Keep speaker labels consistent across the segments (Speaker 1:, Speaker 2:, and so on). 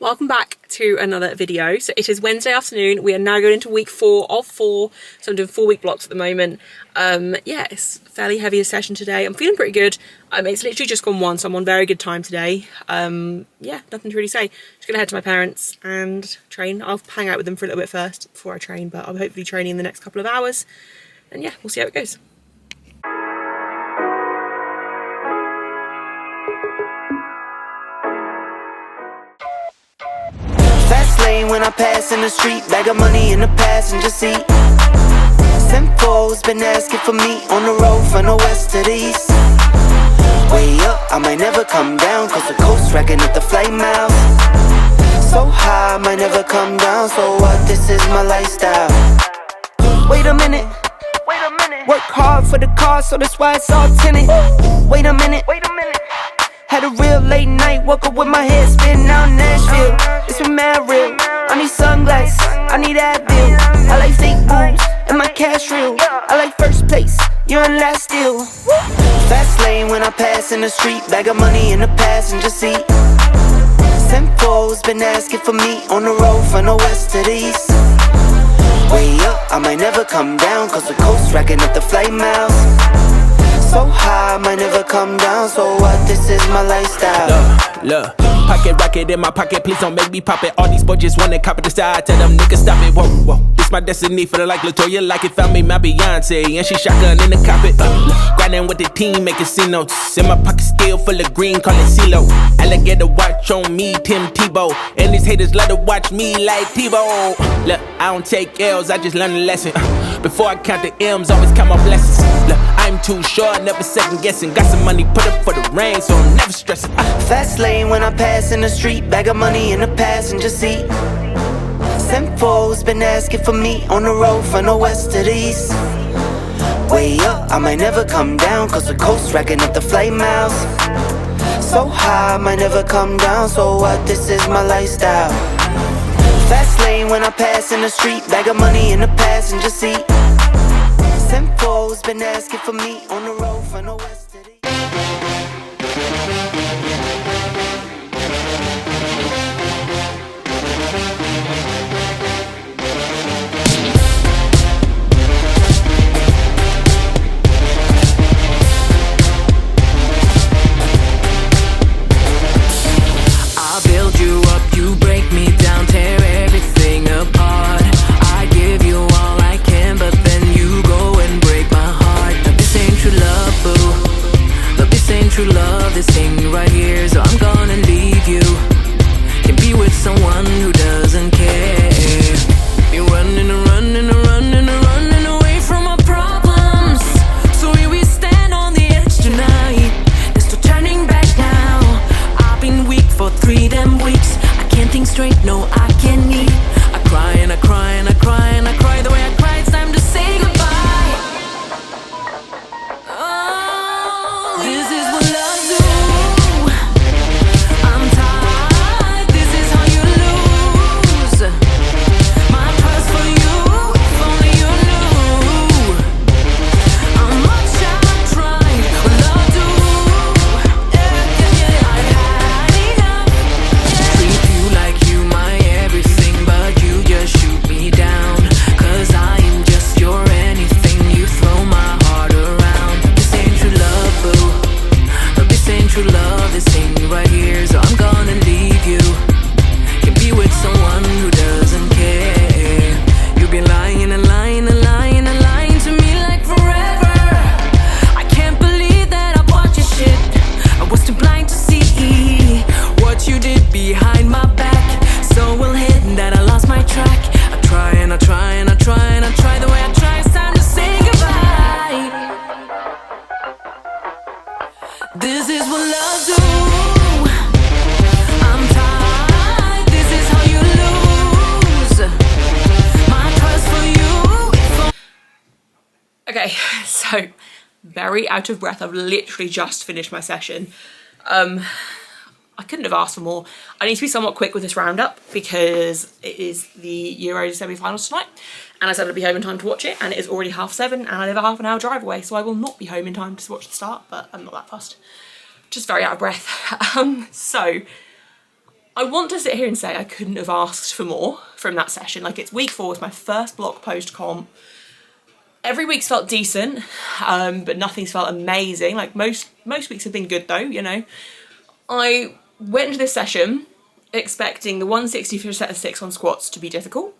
Speaker 1: Welcome back to another video. So it is Wednesday afternoon. We are now going into week 4 of 4. So I'm doing 4-week blocks at the moment. Yeah, it's a fairly heavy a session today. I'm feeling pretty good. It's literally just gone 1, so I'm on very good time today. Yeah, nothing to really say. Just gonna head to my parents and train. I'll hang out with them for a little bit first before I train, but I'll hopefully train in the next couple of hours. And yeah, we'll see how it goes.
Speaker 2: Fast lane when I pass in the street, bag of money in the passenger seat. Simcoe's been asking for me on the road from the west to the east. Way up, I might never come down, cause the coast racking up the flight miles. So high, I might never come down, so what, this is my lifestyle. Wait a minute, work hard for the car, so that's why it's all tinted. Wait a minute, had a real late night, woke up with my head spinning out in Nashville. It's been mad real, I need sunglasses, I need Advil. I like fake boobs, and my cash real. I like first place, you're in last still. Fast lane when I pass in the street, bag of money in the passenger seat. Simcoe's been asking for me on the road from the west to the east. Way up, I might never come down, cause the coast racking up the flight miles. So high, I might never come down, so what, this is my lifestyle.
Speaker 3: Look, pocket rocket in my pocket, please don't make me pop it. All these boys just wanna copy the side, tell them niggas stop it. Whoa, this my destiny, feeling like Latoya, like it found me my Beyonce, and she shotgun in the cockpit. Grinding with the team, making C notes. In my pocket still full of green, call it CeeLo. Alligator watch on me, Tim Tebow, and these haters love to watch me like Tebow. Look, I don't take L's, I just learn a lesson. Before I count the M's, always count my blessings. Look, I'm too short, never second guessing. Got some money, put up for the rain, so I'm never stressing.
Speaker 2: Fast lane when I pass in the street, bag of money in the passenger seat. Simcoe's been asking for me on the road from the west to the east. Way up, I might never come down, cause the coast racking up the flight miles. So high, I might never come down, so what, this is my lifestyle. Fast lane when I pass in the street, bag of money in the passenger seat. Simcoe's been asking for me on the road from the west to the east.
Speaker 4: True love, this thing right here, so I'm gonna leave you. Can be with someone who doesn't care. You're running away from our problems. So here we stand on the edge tonight. There's no turning back now. I've been weak for 3 damn weeks. I can't think straight, no, I can't eat. I cry and I cry and I cry and I cry. The way I cry, it's time to say goodbye. This is what love do. I'm tired, this is how you lose. My trust for you, if only you knew how much I tried, what love do. Yeah, I've had enough. Treat you like you my everything, but you just shoot me down. Cause I am just your anything, you throw my heart around. This ain't true love, boo. This ain't true love, this thing right here, so I'm gonna leave you. Can be with someone who doesn't care. You've been lying and lying and lying and lying to me like forever. I can't believe that I bought your shit. I was too blind to see what you did behind my back. So well hidden that I lost my track. I try and I try and I try and I try. The way I try, it's time to say goodbye. This is what love do. I'm tired, this is how you lose. My trust for you.
Speaker 1: Okay, so very out of breath. I've literally just finished my session. I couldn't have asked for more. I need to be somewhat quick with this roundup because it is the Euros semi-finals tonight, and I said I'd be home in time to watch it, and it is already 7:30 and I live a half an hour drive away, so I will not be home in time to watch the start, but I'm not that fussed. Just very out of breath. So I want to sit here and say I couldn't have asked for more from that session. Like, it's week 4, it's my first block post-comp. Every week's felt decent, but nothing's felt amazing. Like, most weeks have been good though, you know. I went into this session expecting the 160 for a set of 6 on squats to be difficult,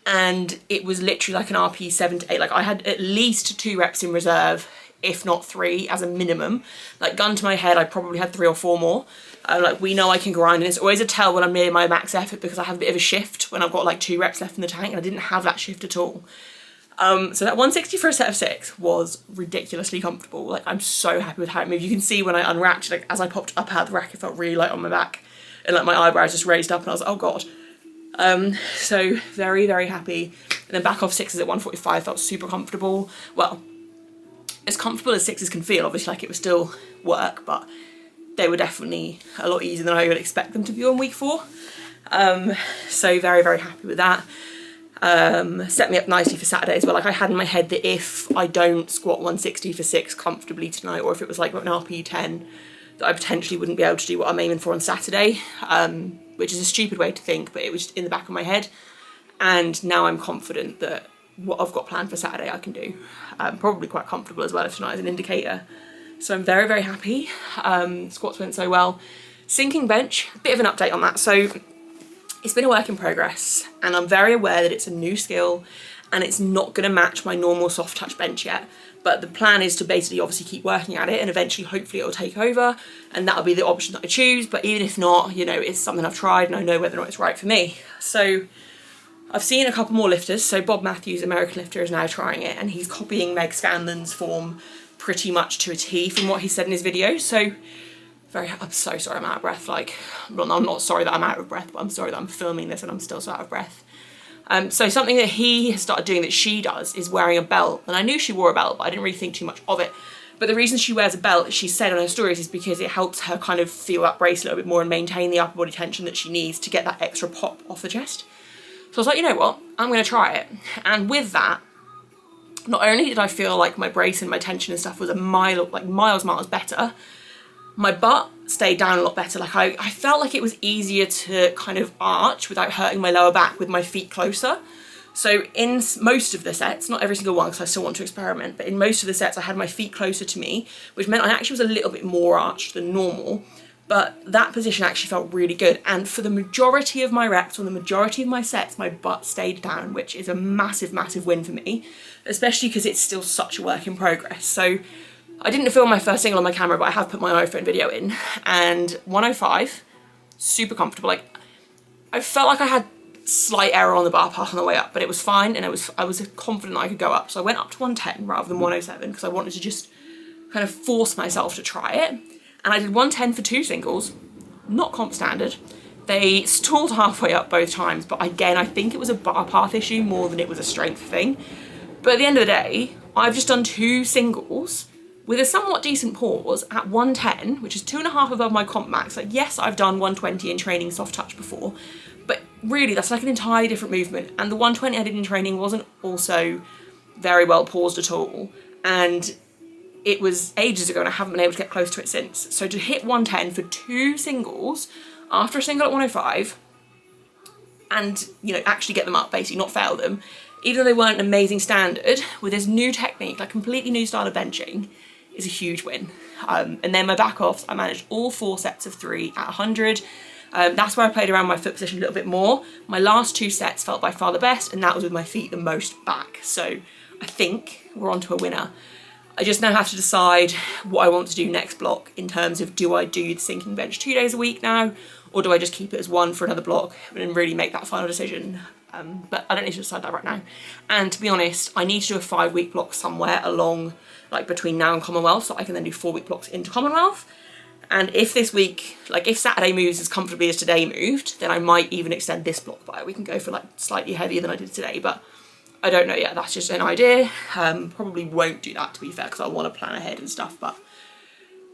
Speaker 1: and it was literally like an RP 7 to 8. Like, I had at least 2 reps in reserve, if not 3 as a minimum. Like, gun to my head, I probably had 3 or 4 more. Like, we know I can grind, and it's always a tell when I'm near my max effort because I have a bit of a shift when I've got like 2 reps left in the tank, and I didn't have that shift at all. So that 160 for a set of 6 was ridiculously comfortable. Like, I'm so happy with how it moved. You can see when I unracked, like, as I popped up out of the rack, it felt really light on my back, and like my eyebrows just raised up, and I was like, oh god. So very, very happy. And then back off 6s at 145 felt super comfortable. Well, as comfortable as 6s can feel. Obviously, like, it was still work, but they were definitely a lot easier than I would expect them to be on week 4. So very, very happy with that. Set me up nicely for Saturday as well. Like, I had in my head that if I don't squat 160 for 6 comfortably tonight, or if it was like an RP 10, that I potentially wouldn't be able to do what I'm aiming for on Saturday, which is a stupid way to think, but it was in the back of my head. And now I'm confident that what I've got planned for Saturday I can do. Probably quite comfortable as well if tonight is an indicator. So I'm very, very happy. Squats went so well. Sinking bench, a bit of an update on that. So it's been a work in progress, and I'm very aware that it's a new skill and it's not going to match my normal soft touch bench yet. But the plan is to basically obviously keep working at it, and eventually hopefully it'll take over, and that'll be the option that I choose. But even if not, you know, it's something I've tried and I know whether or not it's right for me. So I've seen a couple more lifters. So Bob Matthews, American lifter, is now trying it, and he's copying Meg Scanlon's form pretty much to a T from what he said in his video. So I'm so sorry I'm out of breath. Like, well, I'm not sorry that I'm out of breath, but I'm sorry that I'm filming this and I'm still so out of breath. So something that he has started doing that she does is wearing a belt. And I knew she wore a belt, but I didn't really think too much of it. But the reason she wears a belt, she said on her stories, is because it helps her kind of feel that brace a little bit more and maintain the upper body tension that she needs to get that extra pop off the chest. So I was like, you know what, I'm going to try it. And with that, not only did I feel like my brace and my tension and stuff was miles better, my butt stayed down a lot better. Like, I felt like it was easier to kind of arch without hurting my lower back with my feet closer. So in most of the sets, not every single one because I still want to experiment, but in most of the sets I had my feet closer to me, which meant I actually was a little bit more arched than normal. But that position actually felt really good. And for the majority of my reps, or the majority of my sets, my butt stayed down, which is a massive, massive win for me, especially because it's still such a work in progress. So I didn't film my first single on my camera, but I have put my iPhone video in, and 105, super comfortable. Like, I felt like I had slight error on the bar path on the way up, but it was fine, and I was confident I could go up. So I went up to 110 rather than 107 because I wanted to just kind of force myself to try it. And I did 110 for 2 singles, not comp standard. They stalled halfway up both times, but again, I think it was a bar path issue more than it was a strength thing. But at the end of the day, I've just done 2 singles with a somewhat decent pause at 110, which is 2.5 above my comp max. Like, yes, I've done 120 in training soft touch before, but really that's like an entirely different movement. And the 120 I did in training wasn't also very well paused at all. And it was ages ago and I haven't been able to get close to it since. So to hit 110 for 2 singles after a single at 105 and, you know, actually get them up, basically not fail them, even though they weren't an amazing standard, with this new technique, like completely new style of benching, is a huge win. And then my back offs, I managed all 4 sets of 3 at 100. That's where I played around my foot position a little bit more. My last 2 sets felt by far the best, and that was with my feet the most back. So I think we're on to a winner. I just now have to decide what I want to do next block in terms of, do I do the sinking bench 2 days a week now, or do I just keep it as 1 for another block and really make that final decision? But I don't need to decide that right now. And to be honest, I need to do a 5-week block somewhere along, like between now and Commonwealth, so I can then do 4-week blocks into Commonwealth. And if this week, like if Saturday moves as comfortably as today moved, then I might even extend this block by. We can go for like slightly heavier than I did today, but I don't know yet. That's just an idea. Probably won't do that, to be fair, because I want to plan ahead and stuff, but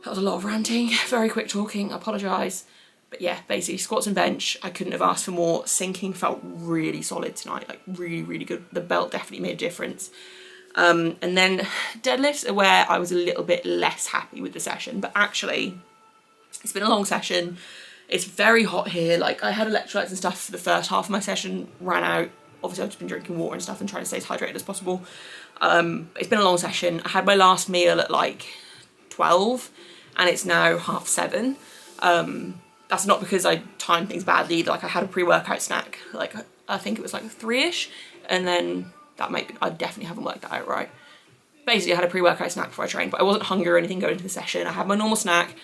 Speaker 1: that was a lot of ranting, very quick talking, I apologise. But yeah, basically squats and bench, I couldn't have asked for more. Sinking felt really solid tonight, like really, really good. The belt definitely made a difference. And then deadlifts are where I was a little bit less happy with the session, but actually it's been a long session. It's very hot here. Like, I had electrolytes and stuff for the first half of my session, ran out. Obviously I've just been drinking water and stuff and trying to stay as hydrated as possible. It's been a long session. I had my last meal at like 12 and it's now 7:30. That's not because I timed things badly. Like, I had a pre-workout snack, like I think it was like 3ish, and then that might be, I definitely haven't worked that out right. Basically I had a pre-workout snack before I trained, but I wasn't hungry or anything going into the session. I had my normal snack.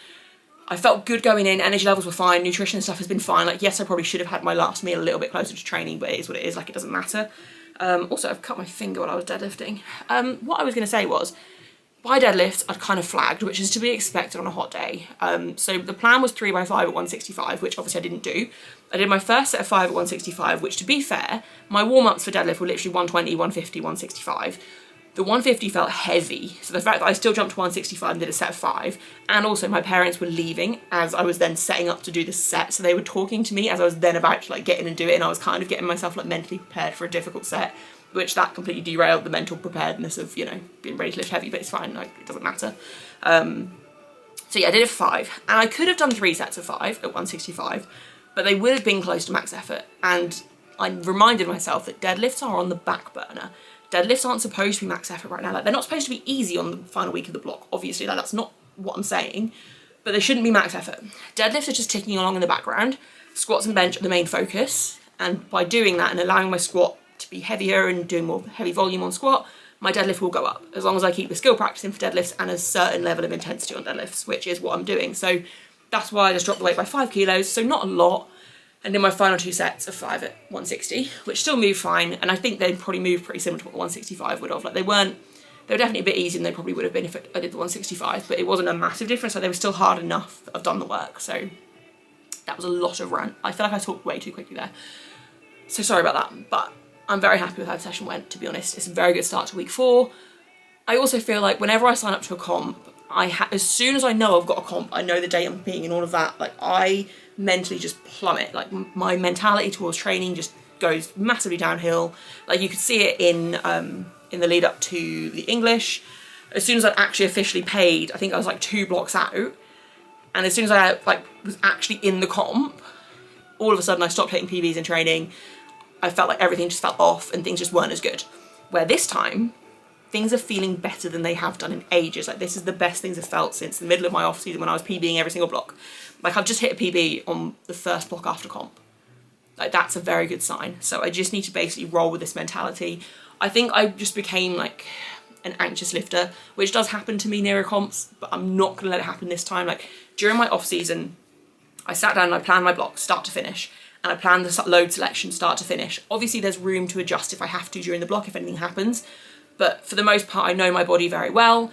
Speaker 1: I felt good going in, energy levels were fine, nutrition and stuff has been fine. Like, yes, I probably should have had my last meal a little bit closer to training, but it is what it is, like, it doesn't matter. Also, I've cut my finger while I was deadlifting. What I was going to say was, by deadlifts, I'd kind of flagged, which is to be expected on a hot day. So the plan was 3x5 at 165, which obviously I didn't do. I did my first set of 5 at 165, which, to be fair, my warm-ups for deadlift were literally 120, 150, 165. The 150 felt heavy, so the fact that I still jumped to 165 and did a set of 5, and also my parents were leaving as I was then setting up to do this set, so they were talking to me as I was then about to like get in and do it, and I was kind of getting myself like mentally prepared for a difficult set, which that completely derailed the mental preparedness of, you know, being ready to lift heavy, but it's fine, like, it doesn't matter. So yeah, I did a 5, and I could have done 3 sets of 5 at 165, but they would have been close to max effort, and I reminded myself that deadlifts are on the back burner. Deadlifts aren't supposed to be max effort right now. Like, they're not supposed to be easy on the final week of the block, obviously. Like, that's not what I'm saying, but they shouldn't be max effort. Deadlifts are just ticking along in the background. Squats and bench are the main focus, and by doing that and allowing my squat to be heavier and doing more heavy volume on squat, my deadlift will go up, as long as I keep the skill practicing for deadlifts and a certain level of intensity on deadlifts, which is what I'm doing. So that's why I just dropped the weight by 5 kilos, so not a lot. And then my final 2 sets of 5 at 160, which still moved fine, and I think they probably moved pretty similar to what the 165 would have. Like, they were definitely a bit easier than they probably would have been if I did the 165, but it wasn't a massive difference, so they were still hard enough that I've done the work. So that was a lot of rant. I feel like I talked way too quickly there, so sorry about that, but I'm very happy with how the session went, to be honest. It's a very good start to week 4. I also feel like whenever I sign up to a comp, as soon as I know I've got a comp, I know the date I'm competing and all of that, like, I mentally just plummet. Like, my mentality towards training just goes massively downhill. Like, you could see it in the lead up to the English. As soon as I'd actually officially paid, I think I was like 2 blocks out, and as soon as I like was actually in the comp, all of a sudden I stopped hitting PBs in training. I felt like everything just felt off and things just weren't as good. Where this time, things are feeling better than they have done in ages. Like, this is the best things I've felt since the middle of my off season when I was PBing every single block. Like, I've just hit a PB on the first block after comp. Like, that's a very good sign. So I just need to basically roll with this mentality. I think I just became like an anxious lifter, which does happen to me near comps, but I'm not gonna let it happen this time. Like, during my off season, I sat down and I planned my blocks start to finish, and I planned the load selection start to finish. Obviously there's room to adjust if I have to during the block, if anything happens, but for the most part I know my body very well.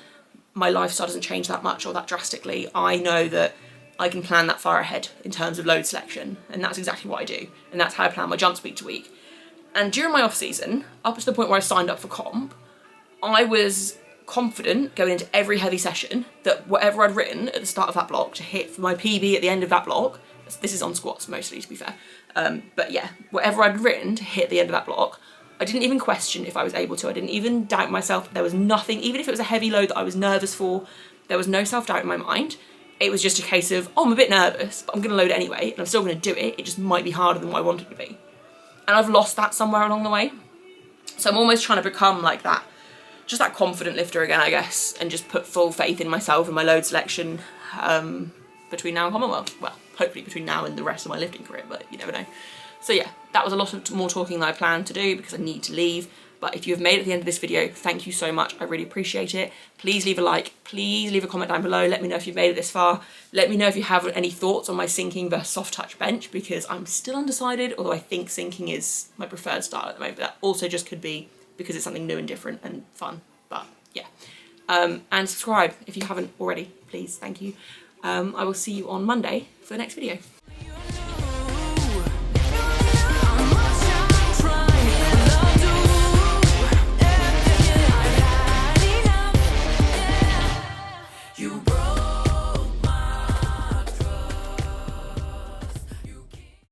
Speaker 1: My lifestyle doesn't change that much or that drastically. I know that I can plan that far ahead in terms of load selection, and that's exactly what I do, and that's how I plan my jumps week to week. And during my off season, up to the point where I signed up for comp, I was confident going into every heavy session that whatever I'd written at the start of that block to hit for my PB at the end of that block, this is on squats mostly, to be fair, but yeah, whatever I'd written to hit the end of that block, I didn't even question if I was able to. I didn't even doubt myself. There was nothing, even if it was a heavy load that I was nervous for, there was no self-doubt in my mind. It was just a case of, oh, I'm a bit nervous, but I'm going to load it anyway, and I'm still going to do it. It just might be harder than what I want it to be. And I've lost that somewhere along the way. So I'm almost trying to become like that, just that confident lifter again, I guess, and just put full faith in myself and my load selection between now and Commonwealth. Well, hopefully between now and the rest of my lifting career, but you never know. So yeah, that was a lot of more talking than I planned to do because I need to leave. But if you've made it to the end of this video, thank you so much. I really appreciate it. Please leave a like. Please leave a comment down below. Let me know if you've made it this far. Let me know if you have any thoughts on my sinking versus soft touch bench, because I'm still undecided, although I think sinking is my preferred style at the moment. But that also just could be because it's something new and different and fun. But yeah. And subscribe if you haven't already, please. Thank you. I will see you on Monday for the next video.